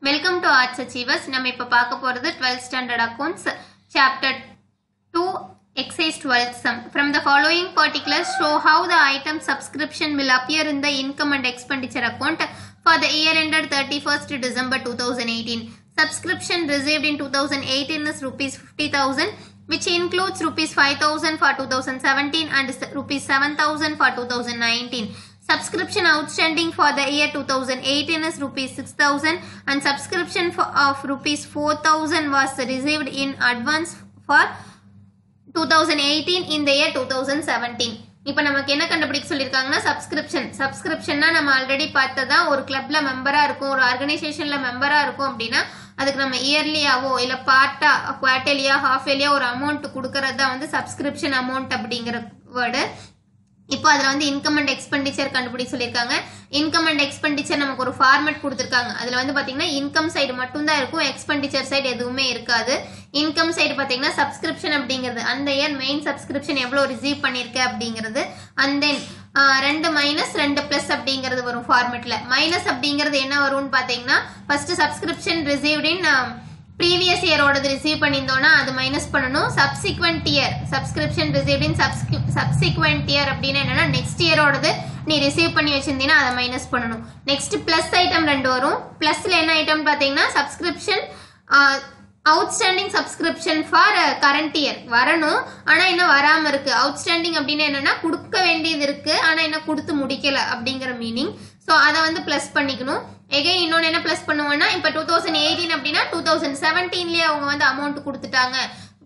Welcome to Arts Achievers. நம்ம இப்ப பார்க்க போறது 12th standard accounts chapter 2 exercise 12th sum. From the following particulars show how the item subscription will appear in the income and expenditure account for the year ended 31st December 2018. Subscription received in 2018 is rupees 50,000 which includes rupees 5,000 for 2017 and rupees 7,000 for 2019. Subscription outstanding for the year 2018 is rupees 6,000 and subscription of rupees 4,000 was received in advance for 2018 in the year 2017. இப்போ நமக்கு என்ன கண்டுபிடிக்க சொல்லிருக்காங்கன்னா சப்ஸ்கிரிப்ஷன்னா நம்ம already பார்த்ததா ஒரு கிளப்ல மெம்பரா இருக்கும் ஒரு ஆர்கனைசேஷன்ல மெம்பரா இருக்கும் அப்படின்னா அதுக்கு நம்ம இயர்லியாவோ இல்ல பார்ட்டா குவார்டர்லியா ஹாஃப் இயர்லியா ஒரு அமௌண்ட் கொடுக்கறது தான் வந்து சப்ஸ்கிரிப்ஷன் அமௌண்ட் அப்படிங்கிற வேர்டு. இப்போ அதுல வந்து இன்கம் அண்ட் எக்ஸ்பெண்டிச்சர் கண்டுபிடிக்க சொல்லியிருக்காங்க. இன்கம் அண்ட் எக்ஸ்பெண்டிச்சர் நமக்கு ஒரு ஃபார்மேட் கொடுத்துருக்காங்க. அதுல வந்து பாத்தீங்கன்னா இன்கம் சைடு மட்டும் தான் இருக்கும், எக்ஸ்பெண்டிச்சர் சைடு எதுவுமே இருக்காது. இன்கம் சைடு பாத்தீங்கன்னா சப்ஸ்கிரிப்ஷன் அப்படிங்கிறது அந்த இயர் மெயின் சப்ஸ்கிரிப்ஷன் எவ்வளவு ரிசீவ் பண்ணிருக்க அப்படிங்கிறது, அண்ட் தென் 2 மைனஸ் 2 பிளஸ் அப்படிங்கிறது வரும் ஃபார்மேட்ல. மைனஸ் அப்படிங்கிறது என்ன வரும்னு பாத்தீங்கன்னா first subscription received in previous year ஓடது ரிசீவ் பண்ணியிருந்தோம்னா அது மைனஸ் பண்ணணும். subsequent year subscription received in subsequent year அப்படின்னா என்னன்னா நெக்ஸ்ட் இயர் ஓடது நீ ரிசீவ் பண்ணி வச்சிருந்தீங்கன்னா அதை மைனஸ் பண்ணணும். நெக்ஸ்ட் பிளஸ் ஐட்டம் 2 வரும். பிளஸ்ல என்ன ஐட்டம் பாத்தீங்கன்னா subscription outstanding subscription for current year வரணும், ஆனா இன்னும் வராம இருக்கு. அவுட்ஸ்டாண்டிங் அப்படின்னு என்னன்னா கொடுக்க வேண்டியது இருக்கு ஆனா என்ன கொடுத்து முடிக்கல அப்படிங்கிற மீனிங். சோ அதை வந்து பிளஸ் பண்ணிக்கணும். எகைன் இன்னொன்னு என்ன பிளஸ் பண்ணுவோம்னா இப்ப 2018 அப்படின்னா 2017லயே அவங்க வந்து அமௌண்ட் கொடுத்துட்டாங்க,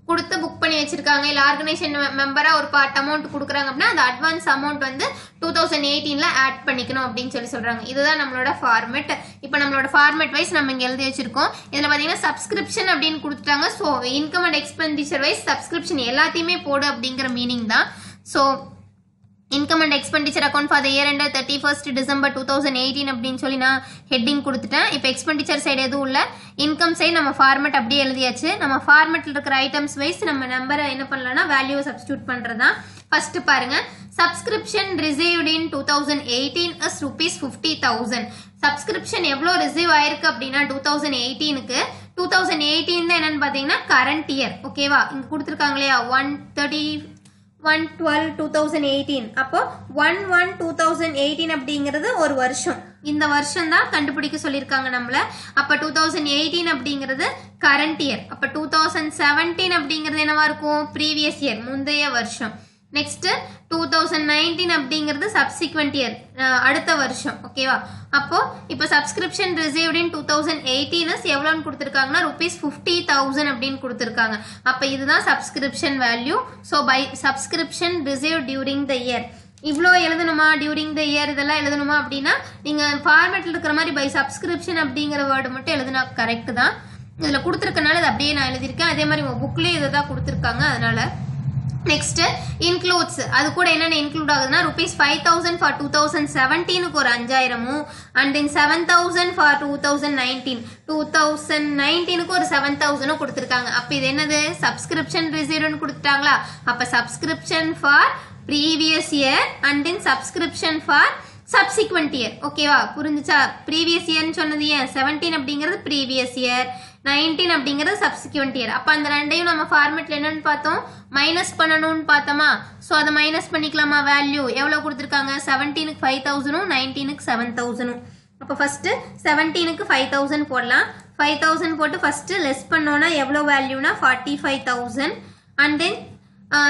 கொடுத்து புக் பண்ணி வச்சிருக்காங்க, இல்ல ஆர்கனைசேஷன் மெம்பரா ஒரு பார்ட் அமௌண்ட் கொடுக்குறாங்க அப்படின்னா அந்த அட்வான்ஸ் அமௌண்ட் வந்து 2018ல ஆட் பண்ணிக்கணும் அப்படின்னு சொல்றாங்க. இதுதான் நம்மளோட ஃபார்மேட். இப்ப நம்மளோட ஃபார்மேட் வைஸ் நம்ம இங்க எழுதி வச்சிருக்கோம். இதுல பாத்தீங்கன்னா சப்ஸ்கிரிப்ஷன் அப்படின்னு கொடுத்துட்டாங்க. So income and expenditure wise subscription எல்லாத்தையுமே போடு அப்படிங்கிற மீனிங் தான். So income and expenditure account for the year ended 31st December 2018 அப்படின்னு சொல்லி நான் ஹெட்டிங் கொடுத்துட்டேன். இப்போ எக்ஸ்பெண்டிச்சர் சைடு எதுவும் இல்லை, இன்கம் சைடு நம்ம ஃபார்மேட் அப்படியே எழுதியாச்சு. நம்ம ஃபார்மேட்ல இருக்கிற ஐட்டம்ஸ் வைஸ் நம்ம நம்பரை என்ன பண்ணலாம்னா வேல்யூவை சப்ஸ்டியூட் பண்றதா. ஃபர்ஸ்ட் பாருங்க, subscription received in 2018 is rupees 50,000. Subscription எவ்வளோ ரிசீவ் ஆயிருக்கு அப்படின்னா 2018க்கு 2018 தான் என்னன்னு பாத்தீங்கன்னா கரண்ட் இயர். ஓகேவா, இங்க கொடுத்துருக்காங்க இல்லையா 1/12/2018. அப்போ 1/1/2018 அப்படிங்கிறது ஒரு வருஷம். இந்த வருஷம் தான் கண்டுபிடிக்க சொல்லியிருக்காங்க நம்மள. அப்ப 2018 அப்படிங்கிறது கரண்ட் இயர். அப்ப 2017 அப்படிங்கிறது என்னவா இருக்கும், ப்ரீவியஸ் இயர் முந்தைய வருஷம். நெக்ஸ்ட் 2019 அப்படிங்கிறது சப்சிக்வெண்ட் இயர் அடுத்த வருஷம். ஓகேவா, அப்போ இப்போ சப்ஸ்கிரிப்ஷன் ரிசீவ்ட் இன் 2018 எவ்வளோன்னு கொடுத்துருக்காங்கன்னா rupees 50,000 அப்படின்னு கொடுத்துருக்காங்க. அப்போ இதுதான் subscription value. So by subscription receive during the year இவ்வளோ எழுதணுமா, டியூரிங் த இயர் இதெல்லாம் எழுதணுமா அப்படின்னா நீங்க ஃபார்மேட்ல இருக்கிற மாதிரி பை சப்ஸ்கிரிப்ஷன் அப்படிங்கிற வேர்டு மட்டும் எழுதுனா கரெக்ட் தான். இதுல கொடுத்துருக்கனால இது அப்படியே நான் எழுதியிருக்கேன். அதே மாதிரி உங்க புக்லயே இதை தான் கொடுத்துருக்காங்க அதனால. நெக்ஸ்ட் இன்க்ளூட்ஸ், அது கூட என்னென்ன இன்க்ளூட் ஆகுதுன்னா rupees 5,000 ஃபார் 2017க்கு ஒரு 5,000 அண்ட் தென் 7,000 ஃபார் 2019க்கு ஒரு 7,000 கொடுத்துருக்காங்க. அப்ப இது என்னது சப்ஸ்கிரிப்ஷன் ரிசீவ்ட்னு கொடுத்துட்டாங்களா. அப்ப subscription for previous year and then subscription for subsequent year. ஓகேவா, புரிஞ்சுச்சா? ப்ரீவியஸ் இயர்னு சொன்னது ஏன் 17 அப்படிங்கிறது ப்ரீவியஸ் இயர், 19 அப்படிங்கிறது சப்சிக்வெண்ட் இயர். அப்ப அந்த ரெண்டையும் நம்ம ஃபார்மேட்ல என்னன்னு பார்த்தோம், மைனஸ் பண்ணணும்னு பார்த்தோமா. சோ அதை மைனஸ் பண்ணிக்கலாமா, வேல்யூ எவ்வளவு கொடுத்துருக்காங்க 17க்கு 5,000 19க்கு 7,000. அப்ப ஃபர்ஸ்ட் 17க்கு 5,000 போடலாம். 5,000 போட்டு ஃபர்ஸ்ட் லெஸ் பண்ணோம்னா எவ்வளவு வேல்யூனா 45,000 and then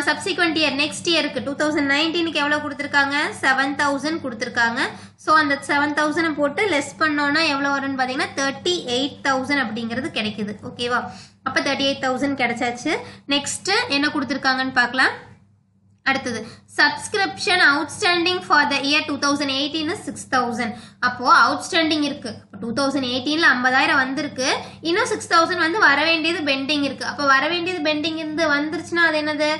subsequent year next இயருக்கு 2019க்கு எவ்வளவு கொடுத்துருக்காங்க 7,000 கொடுத்துருக்காங்க. ஸோ அந்த 7,000 போட்டு லெஸ் பண்ணோம்னா எவ்வளவு வரும்னு பாத்தீங்கன்னா 38,000 அப்படிங்கிறது கிடைக்குது. ஓகேவா, அப்ப 38,000 கிடைச்சாச்சு. நெக்ஸ்ட் என்ன கொடுத்துருக்காங்கன்னு பார்க்கலாம். அடுத்தது subscription outstanding for the year 2018 is 6,000. அப்போ அவுட்ஸ்டாண்டிங் இருக்கு 2018ல 50,000 வந்திருக்கு, இன்னும் 6,000 வந்து வர வேண்டியது பெண்டிங் இருக்கு. அப்ப வர வேண்டியது பெண்டிங் இருந்து வந்துருச்சுன்னா அது என்னது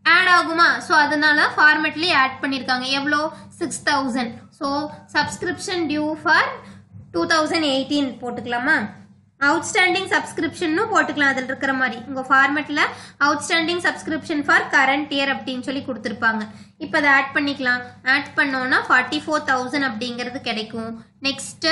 ஆட் ஆகுமா. சோ அதனால ஃபார்மேட்லயே ஆட் பண்ணிருக்காங்க. எவ்வளோ 6,000. சோ சப்ஸ்கிரிப்ஷன் டியூ ஃபார் 2018 போட்டுக்கலாமா. outstanding subscription னு போட்டுக்கலாம். அதில் இருக்கிற மாதிரி உங்க ஃபார்மேட்ல outstanding subscription for current year அப்படின்னு சொல்லி கொடுத்திருப்பாங்க. இப்போ அதை ஆட் பண்ணிக்கலாம். ஆட் பண்ணோம்னா 44,000 அப்படிங்கிறது கிடைக்கும். Next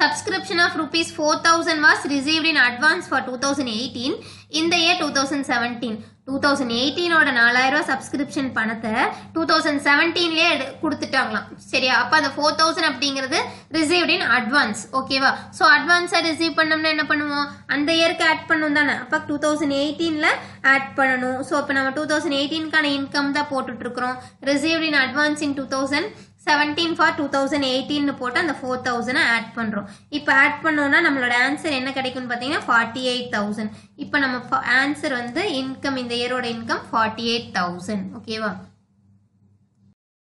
subscription of rupees 4,000 was received in advance for 2018 in the year 2017. 2018 ஓட 4000 ரூபாய் சப்ஸ்கிரிப்ஷன் பணத்தை 2017லயே கொடுத்துட்டாங்களாம். சரியா? அப்ப அந்த 4000 அப்படிங்கிறது ரிசீவ்ட் இன் அட்வான்ஸ். ஓகேவா? சோ அட்வான்ஸா ரிசீவ் பண்ணோம்னா என்ன பண்ணுவோம்? அந்த இயருக்கு ஆட் பண்ணணும் தானே. அப்ப 2018ல ஆட் பண்ணணும். சோ இப்ப நம்ம 2018க்கான இன்கம் தான் போட்டுட்டு இருக்கோம். Received in advance in 2017 for 2018 போட்டு அந்த 4000 ஆட் பண்றோம். இப்போ ஆட் பண்ணோம்னா நம்மளோட ஆன்சர் என்ன கிடைக்கும்னு பாத்தீங்கன்னா 48,000. இப்போ நம்ம ஆன்சர் வந்து இன்கம், இந்த இயரோட இன்கம் 48,000. ஓகேவா?